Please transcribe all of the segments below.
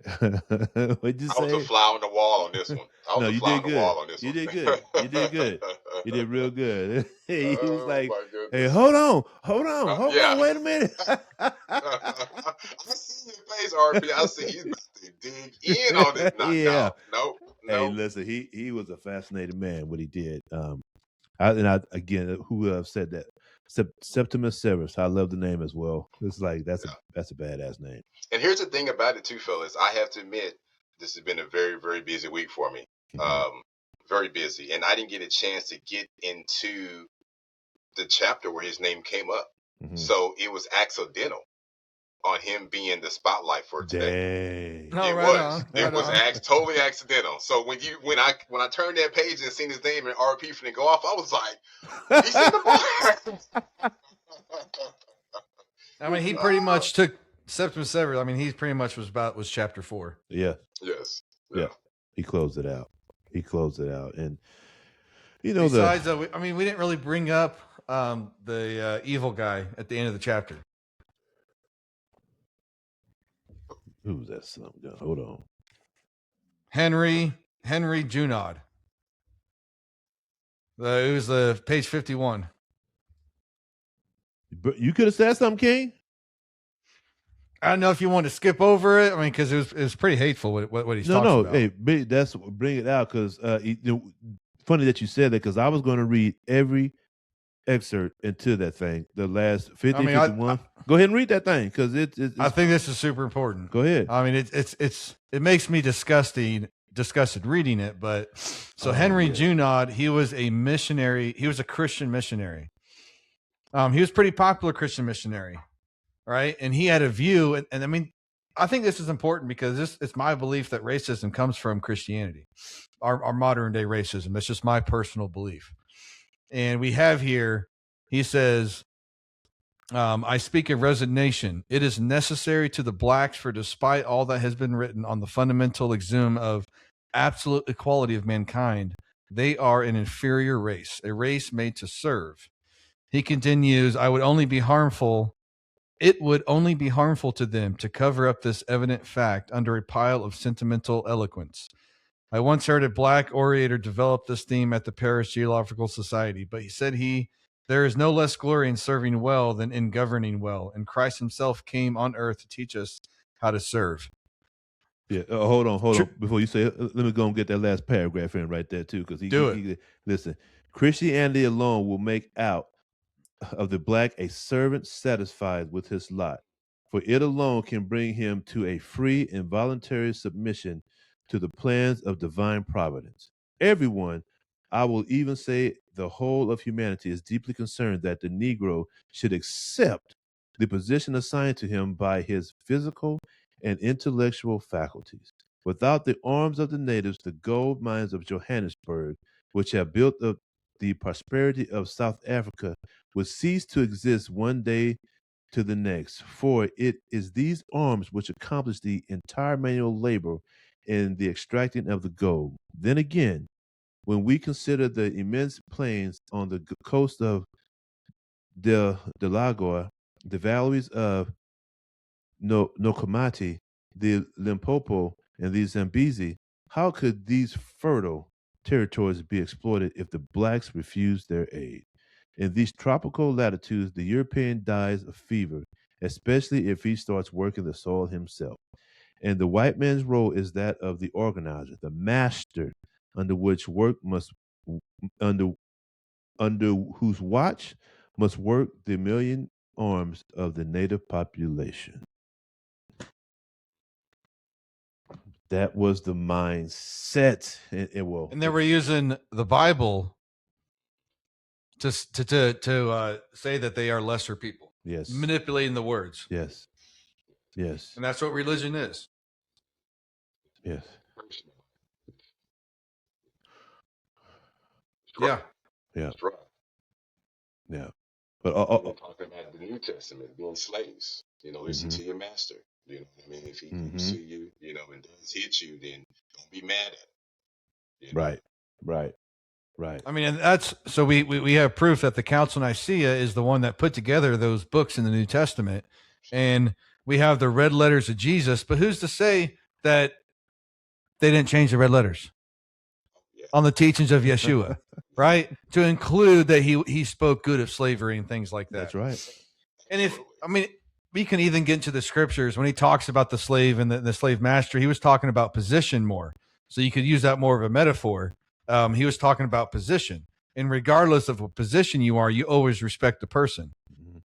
What'd you I was a say? fly on the wall on this one. I was No, a you fly on did the good. wall on this You one. did good. You did good. You did real good. He was Oh like, my "Hey, goodness. hold on, hold on, hold Yeah. on, wait a minute." I see your face, RP. I see he's about to dig in on this. Not Yeah. no, nope, Hey, nope. listen, he was a fascinating man. What he did. Again, who said that? Septimus Severus. I love the name as well. It's like that's Yeah. a badass name. And here's the thing about it too, fellas. I have to admit, this has been a very, very busy week for me. Mhm. Very busy. And I didn't get a chance to get into the chapter where his name came up. Mhm. So it was accidental on him being the spotlight for today. Dang. Oh, It right was. on. It Right was on. totally accidental. So when I turned that page and seen his name and RP finna go off, I was like, he's in the book. I mean, he pretty much took Septimus Severus. I mean, he pretty much was chapter 4. Yeah. Yes. Yeah. Yeah. He closed it out. And Besides, we didn't really bring up the evil guy at the end of the chapter. who's that son? Hold on. Henry Junod. It was the page 51. But you could have said something, King. I don't know if you want to skip over it. I mean, because it was pretty hateful what he's talking about. Hey, bring it out because funny that you said that because I was going to read every excerpt into that thing, the last 50, 51. Go ahead and read that thing because it's I think this is super important. Go ahead. I mean, it makes me disgusted reading it. But so Henry Junod, he was a missionary. He was a Christian missionary. He was pretty popular Christian missionary, right? And he had a view, and I mean, I think this is important because it's my belief that racism comes from Christianity, our modern day racism. That's just my personal belief. And we have here, he says, I speak of resignation. It is necessary to the blacks, for despite all that has been written on the fundamental axiom of absolute equality of mankind, they are an inferior race, a race made to serve. He continues, it would only be harmful to them to cover up this evident fact under a pile of sentimental eloquence. I once heard a black orator develop this theme at the Paris Geographical Society, but he said there is no less glory in serving well than in governing well, and Christ himself came on earth to teach us how to serve. Yeah, hold on. Before you say it, let me go and get that last paragraph in right there too, because listen, Christianity alone will make out of the black a servant satisfied with his lot, for it alone can bring him to a free and voluntary submission to the plans of divine providence. Everyone, I will even say the whole of humanity, is deeply concerned that the Negro should accept the position assigned to him by his physical and intellectual faculties. Without the arms of the natives, the gold mines of Johannesburg, which have built up the prosperity of South Africa, would cease to exist one day to the next, for it is these arms which accomplish the entire manual labor in the extracting of the gold. Then again, when we consider the immense plains on the coast of Delagoi, the valleys of Nokomati, the Limpopo, and the Zambezi, how could these fertile territories be exploited if the blacks refused their aid? In these tropical latitudes, the European dies of fever, especially if he starts working the soil himself. And the white man's role is that of the organizer, the master, under which work must under whose watch must work the million arms of the native population. That was the mindset. And they were using the Bible to say that they are lesser people. Yes. Manipulating the words. Yes. Yes. And that's what religion is. Yes. Yeah. Yeah. That's right. Yeah. But we're talking about the New Testament, being slaves. Listen to your master. You know what I mean? If he comes to you, and does hit you, then don't be mad at him. Right. I mean, and that's so we have proof that the Council of Nicaea is the one that put together those books in the New Testament, and we have the red letters of Jesus. But who's to say that they didn't change the red letters on the teachings of Yeshua, right? To include that he spoke good of slavery and things like that. That's right. And we can even get into the scriptures when he talks about the slave and the slave master, he was talking about position more. So you could use that more of a metaphor. He was talking about position. And regardless of what position you are, you always respect the person. Mm-hmm.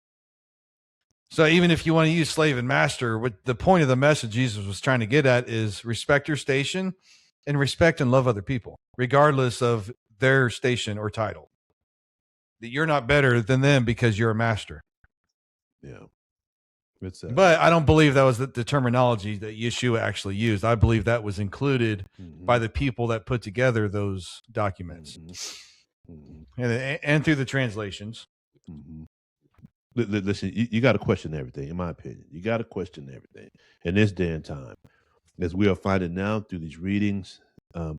So even if you want to use slave and master, what the point of the message Jesus was trying to get at is respect your station and respect and love other people, regardless of their station or title. That you're not better than them because you're a master. Yeah. But I don't believe that was the terminology that Yeshua actually used. I believe that was included by the people that put together those documents and through the translations. Listen, you got to question everything, in my opinion. You got to question everything in this day and time. As we are finding now through these readings,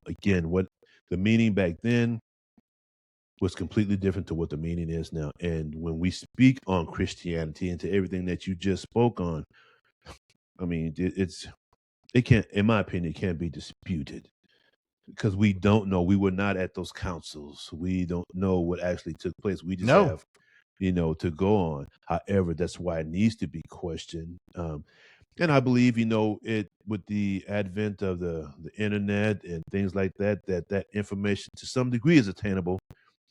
again, what the meaning back then was completely different to what the meaning is now. And when we speak on Christianity and to everything that you just spoke on, I mean, it can't, in my opinion, it can't be disputed because we don't know. We were not at those councils. We don't know what actually took place. We just have, to go on. However, that's why it needs to be questioned. And I believe, it with the advent of the internet and things like that, that information to some degree is attainable.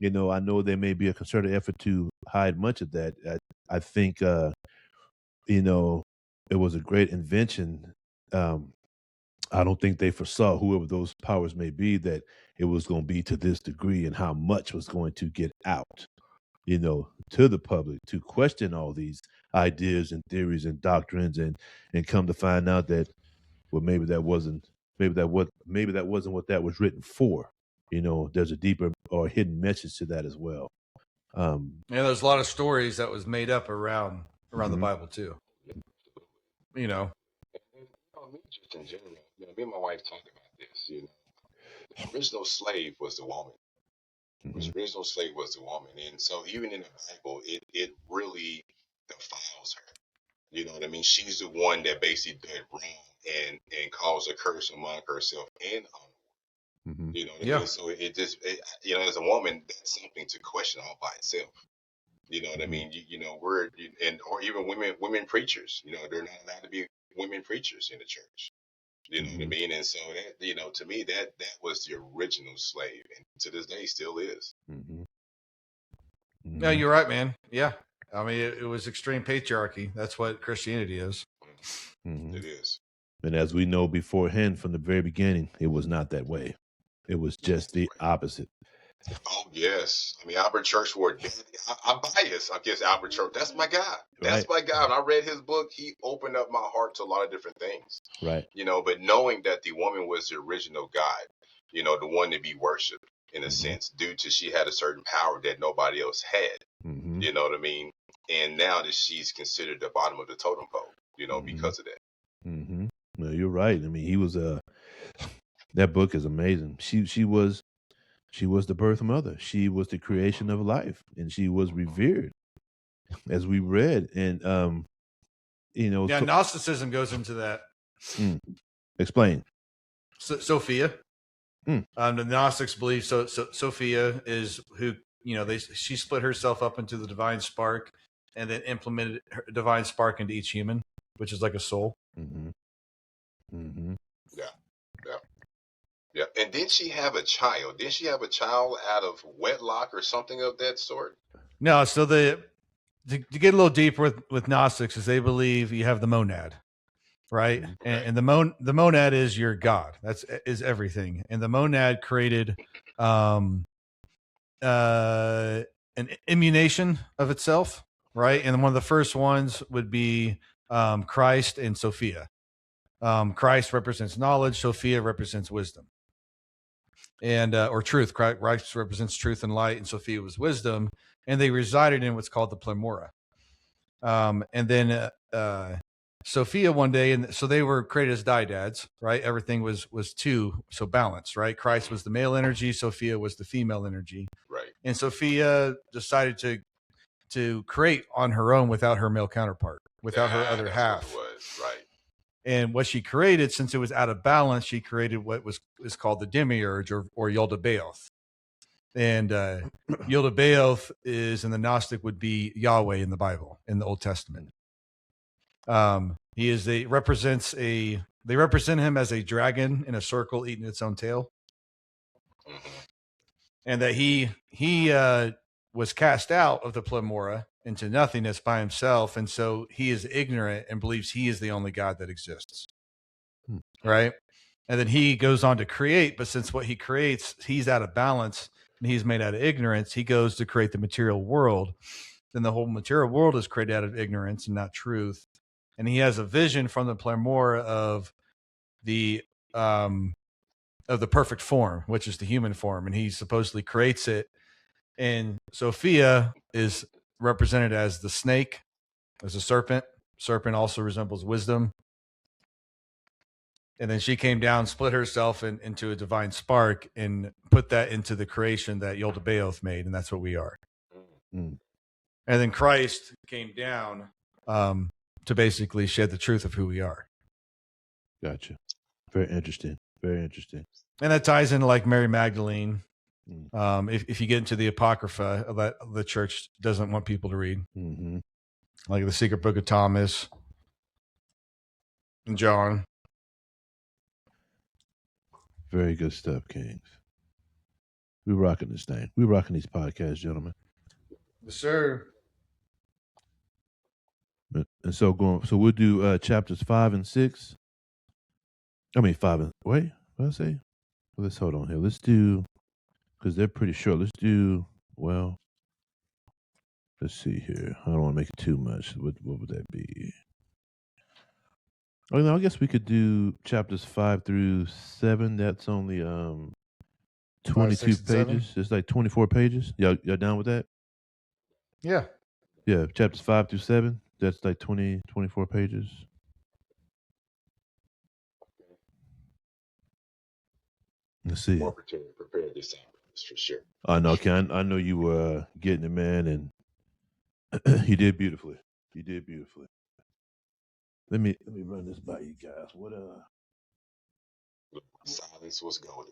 I know there may be a concerted effort to hide much of that. I think, it was a great invention. I don't think they foresaw, whoever those powers may be, that it was going to be to this degree and how much was going to get out, to the public to question all these ideas and theories and doctrines and come to find out that, well, maybe that wasn't what that was written for. There's a deeper or hidden message to that as well. There's a lot of stories that was made up around the Bible too. Me just in general, me and my wife talked about this. The original slave was the woman. The original slave was the woman, and so even in the Bible, it really defiles her. You know what I mean? She's the one that basically did wrong and caused a curse among herself and you know what I mean? So it just, as a woman, that's something to question all by itself. You know what I mean? Or even women preachers. They're not allowed to be women preachers in the church. You know what I mean? And so that, to me, that was the original slave, and to this day still is. Yeah, you're right, man. Yeah, I mean, it was extreme patriarchy. That's what Christianity is. It is. And as we know beforehand, from the very beginning, it was not that way. It was just the opposite. Oh, yes. I mean, Albert Churchward, I'm biased against Albert Church. That's my guy. That's my guy. When I read his book, he opened up my heart to a lot of different things. Right. But knowing that the woman was the original God, the one to be worshipped in a sense, due to she had a certain power that nobody else had. You know what I mean? And now that she's considered the bottom of the totem pole, because of that. No, you're right. I mean, he was that book is amazing. She was the birth mother. She was the creation of life, and she was revered, as we read. And Gnosticism goes into that. Explain. Sophia. The Gnostics believe so Sophia is who she split herself up into the divine spark, and then implemented her divine spark into each human, which is like a soul. Yeah. And didn't she have a child? Didn't she have a child out of wedlock or something of that sort? No. So to get a little deeper with Gnostics is they believe you have the monad, right? And the monad is your God. Is everything. And the monad created an immunation of itself, right? And one of the first ones would be Christ and Sophia. Christ represents knowledge. Sophia represents wisdom. And or truth. Christ represents truth and light, and Sophia was wisdom, and they resided in what's called the Plermora. And then Sophia one day, and so they were created as diedads, right? Everything was two, so balanced, right? Christ was the male energy, Sophia was the female energy, right? And Sophia decided to create on her own without her male counterpart, without her other half. What it was, right? And what she created, since it was out of balance, she created what is called the demiurge or Yaldabaoth. And Yaldabaoth is in the Gnostic would be Yahweh in the Bible, in the Old Testament. They represent him as a dragon in a circle eating its own tail. And that he was cast out of the Plemora into nothingness by himself. And so he is ignorant and believes he is the only God that exists. Right. And then he goes on to create, but since what he creates, he's out of balance and he's made out of ignorance, he goes to create the material world. Then the whole material world is created out of ignorance and not truth. And he has a vision from the Plermora of the perfect form, which is the human form, and he supposedly creates it. And Sophia is represented as the snake, as a serpent. Serpent also resembles wisdom. And then she came down, split herself into a divine spark, and put that into the creation that Yaldabaoth made, and that's what we are. And then Christ came down to basically shed the truth of who we are. Gotcha. Very interesting. Very interesting. And that ties into like Mary Magdalene. If you get into the Apocrypha that the church doesn't want people to read, like the Secret Book of Thomas and John. Very good stuff, Kings. We're rocking this thing. We're rocking these podcasts, gentlemen. Yes, sir. And so we'll do chapters 5 and 6. I mean 5 and what did I say? Well, let's hold on here. Let's do, because they're pretty short. Let's do, well, let's see here. I don't want to make it too much. What would that be? Oh, no, I guess we could do chapters 5 through 7. That's only 22 pages. It's like 24 pages. Y'all down with that? Yeah. Yeah, chapters 5 through 7. That's like 24 pages. Let's see. More prepared this time, that's for sure. I know, Ken. I know you were getting it, man, and you did beautifully. You did beautifully. Let me run this by you guys. What Silence was golden.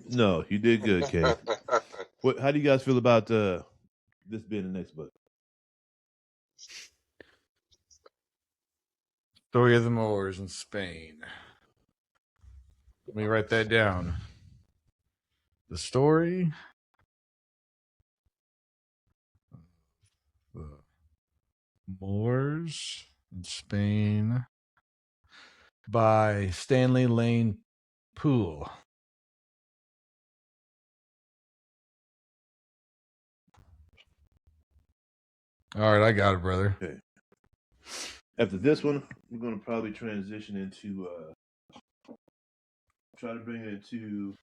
No, you did good, Kay. How do you guys feel about this being the next book? Story of the Moors in Spain. Let me write that down. The story of the Moors in Spain by Stanley Lane Poole. All right, I got it, brother. Okay. After this one, we're going to probably transition into try to bring it into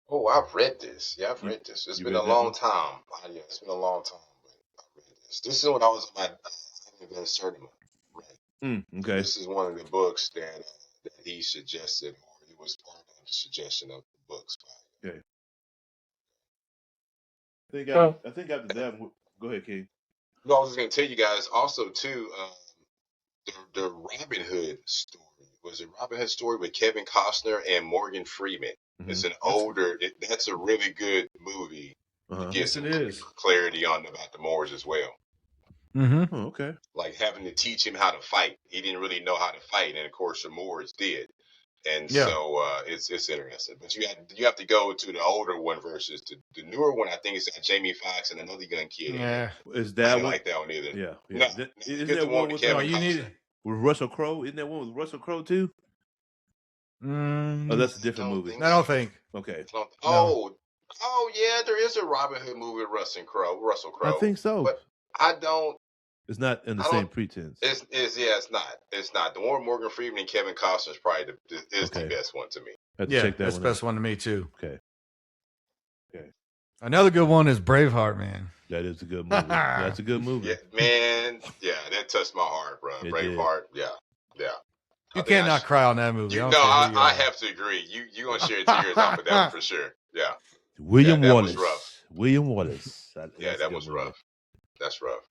oh, I've read this. Yeah, I've read this. It's been a long time. Yeah, it's been a long time, but I've read this. This is when I was on my certain right. Okay. This is one of the books that he suggested, or he was part of the suggestion of the books. Okay. I think after that, go ahead, King. No, I was just going to tell you guys also too. The Robin Hood story. Was it Robin Hood story with Kevin Costner and Morgan Freeman? It's an older. That's a really good movie. To get some clarity about the Moors as well. Oh, okay. Like having to teach him how to fight. He didn't really know how to fight, and of course the Moors did. And so it's interesting. But you have to go to the older one versus the newer one. I think it's got Jamie Foxx and another young kid. Yeah. Is that I one? don't like that one either. Yeah. No, is that one with Kevin Costner. With Russell Crowe? Isn't that one with Russell Crowe too? Oh, that's a different movie. I don't think. Okay. Oh yeah, there is a Robin Hood movie with Russell Crowe. I think so. But I don't. It's not in the same pretense. It's not. It's not. The one with Morgan Freeman and Kevin Costner is probably the best one to me. That's the best one to me too. Okay. Another good one is Braveheart, man. That is a good movie. That's a good movie. Yeah, man. Yeah, that touched my heart, bro. Braveheart. Yeah. You cannot cry on that movie. I have to agree. You gonna share tears off of that one for sure. Yeah. William Wallace. Was rough. William Wallace. That was rough. That's rough.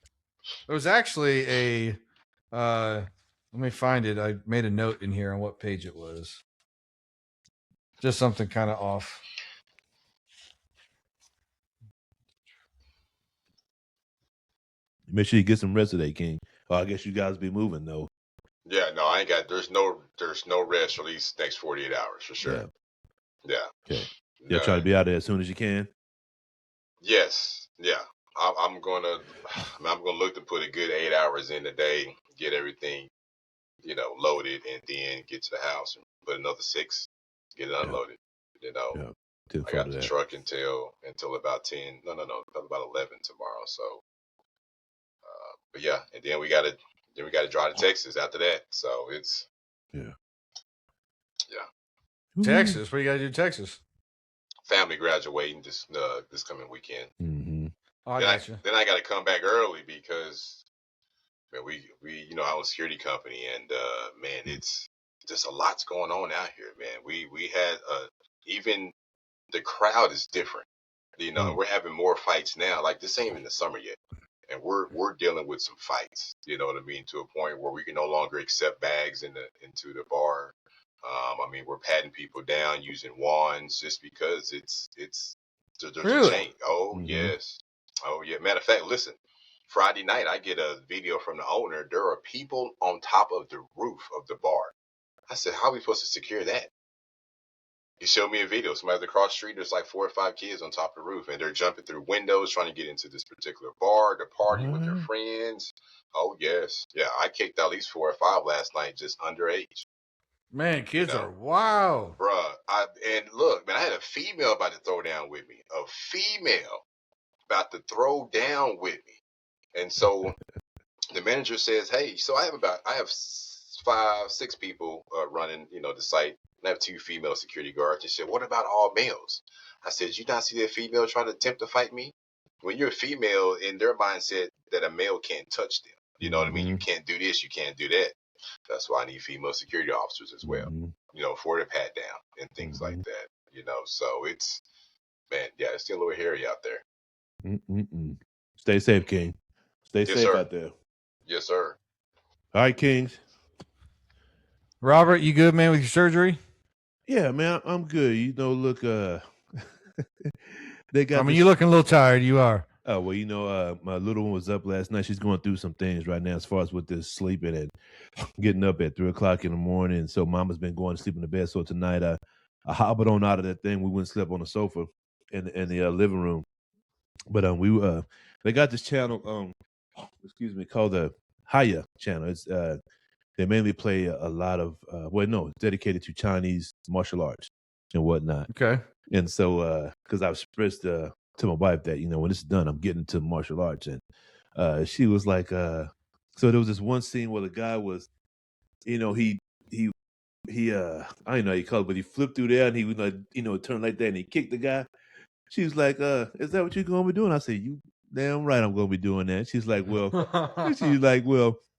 There was actually a Let me find it. I made a note in here on what page it was. Just something kind of off. Make sure you get some rest today, King. Oh, I guess you guys be moving though. Yeah, no, I ain't got. There's no rest for these next 48 hours for sure. Yeah. Okay. Yeah, try to be out there as soon as you can. Yes. Yeah. I'm gonna look to put a good 8 hours in a day, get everything, loaded, and then get to the house and put another 6, get it unloaded. I got the truck until about 10. No, about 11 tomorrow. So, but yeah, and then we gotta drive to Texas after that. So it's yeah. Texas, what do you gotta do in Texas? Family graduating this coming weekend. Mm-hmm. Oh, I got you. Then I got to come back early because we I own a security company, and man, it's just a lot's going on out here, man. We had even the crowd is different. We're having more fights now. Like this ain't even the summer yet, and we're dealing with some fights. You know what I mean? To a point where we can no longer accept bags into the bar. We're patting people down using wands just because there's really? a change. Oh yes, oh yeah. Matter of fact, listen. Friday night, I get a video from the owner. There are people on top of the roof of the bar. I said, "How are we supposed to secure that?" He showed me a video. Somebody across the street, there's like 4 or 5 kids on top of the roof, and they're jumping through windows trying to get into this particular bar to party with their friends. Oh yes, yeah. I kicked at least 4 or 5 last night, just underage. Man, kids are wild, bruh. And look, man, I had a female about to throw down with me. A female about to throw down with me, and so the manager says, "Hey, so I have 5, 6 people running, the site. And I have 2 female security guards." He said, "What about all males?" I said, "You not see that female trying to attempt to fight me? When you're a female, in their mindset that a male can't touch them. You know what I mean? You can't do this, you can't do that. That's why I need female security officers as well. For the pat down and things like that. So it's, man, yeah, it's still a little hairy out there. Stay safe, King. Stay safe out there. Yes, sir. All right, Kings. Robert, you good, man, with your surgery? Yeah, man, I'm good. Look, they got. you're looking a little tired. You are. Oh well, my little one was up last night. She's going through some things right now as far as with this sleeping and getting up at 3:00 in the morning. So Mama's been going to sleep in the bed. So tonight I hobbled on out of that thing. We went and slept on the sofa in the living room. But they got this channel called the Haya channel. It's they mainly play a lot of it's dedicated to Chinese martial arts and whatnot. Okay. And so because I've expressed to my wife that when it's done, I'm getting into martial arts, and she was like, so there was this one scene where the guy was, he I don't know how you call it, but he flipped through there and he would turn like that and he kicked the guy. She was like, is that what you're gonna be doing? I said, you damn right I'm gonna be doing that. She's like, well,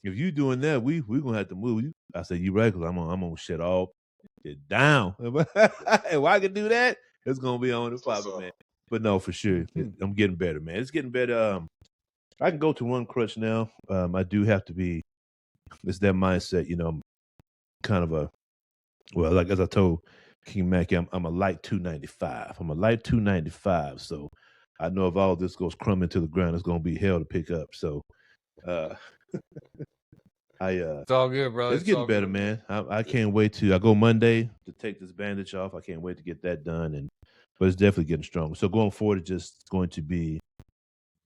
if you doing that, we're gonna have to move you. I said, you right, because I'm gonna shut all it down. If I can do that, it's gonna be on the fiber, man. But no, for sure, I'm getting better, man. It's getting better. I can go to one crutch now. I do have to be. It's that mindset, I'm kind of like as I told King Mackey, I'm a light 295. I'm a light 295. So I know if all this goes crumbling to the ground, it's gonna be hell to pick up. So it's all good, bro. It's getting better, man. I can't wait to. I go Monday to take this bandage off. I can't wait to get that done, but it's definitely getting stronger. So going forward, it's just going to be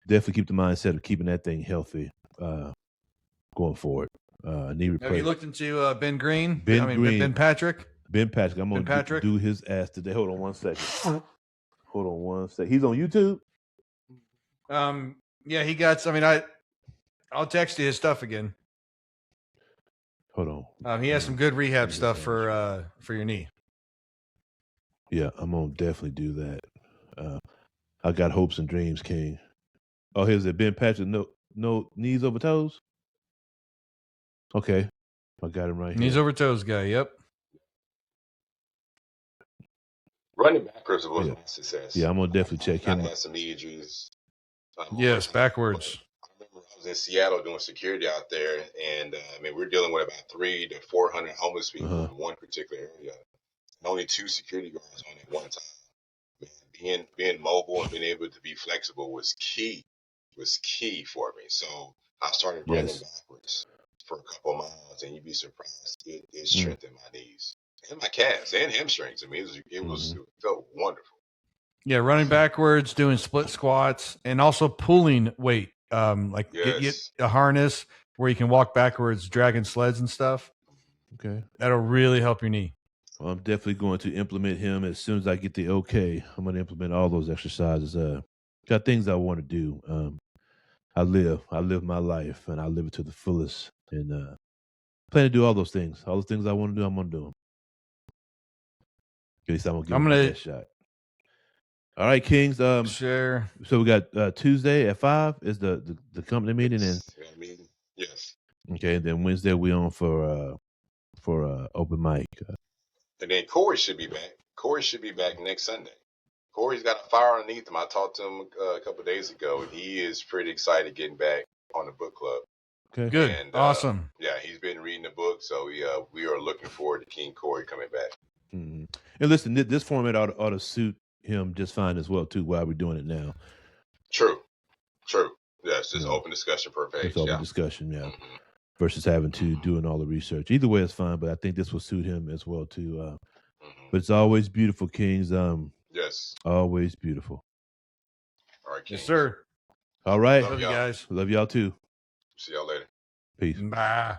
definitely keep the mindset of keeping that thing healthy. Going forward, knee replacement. Have you looked into Ben Green? Ben Patrick. Ben Patrick. I'm gonna do his ass today. Hold on one second. He's on YouTube. Yeah, he got. I'll text you his stuff again. Hold on. He has some good rehab stuff for your knee. Yeah, I'm gonna definitely do that. I got hopes and dreams, King. Oh, here's it. Ben Patrick. No knees over toes. Okay, I got him right here. Knees over toes guy. Yep. Running backwards was a success. Yeah, I'm gonna definitely check him. I had some knee injuries. Yes, backwards. I remember I was in Seattle doing security out there, and I mean, we're dealing with about 300 to 400 homeless people in one particular area, and only 2 security guards on at one time. Man, being mobile and being able to be flexible was key for me. So I started running backwards for a couple of miles, and you'd be surprised it strengthened my knees and my calves and hamstrings. I mean, it felt wonderful. Yeah, running backwards, doing split squats, and also pulling weight. Get a harness where you can walk backwards, dragging sleds and stuff. Okay, that'll really help your knee. Well, I'm definitely going to implement him as soon as I get the okay. I'm going to implement all those exercises. Got things I want to do. I live my life, and I live it to the fullest. And plan to do all those things. All the things I want to do, I'm going to do them. At least I'm going to give them the best shot. All right, Kings. Sure. So we got Tuesday at 5 is the company meeting, and yes. Okay, and then Wednesday we on for open mic. And then Corey should be back. Corey should be back next Sunday. Corey's got a fire underneath him. I talked to him a couple of days ago. He is pretty excited getting back on the book club. Okay, good, and, awesome. Yeah, he's been reading the book, so we are looking forward to King Corey coming back. Mm-hmm. And listen, this format ought to suit him just fine as well too. While we're doing it now. True. Yes, just open discussion per page. Just open discussion, yeah. Mm-hmm. Versus having to doing all the research. Either way, it's fine. But I think this will suit him as well too. But it's always beautiful, Kings. Yes. Always beautiful. All right, Kings. Yes, sir. All right. Love you guys. Love y'all too. See y'all later. Peace. Bye.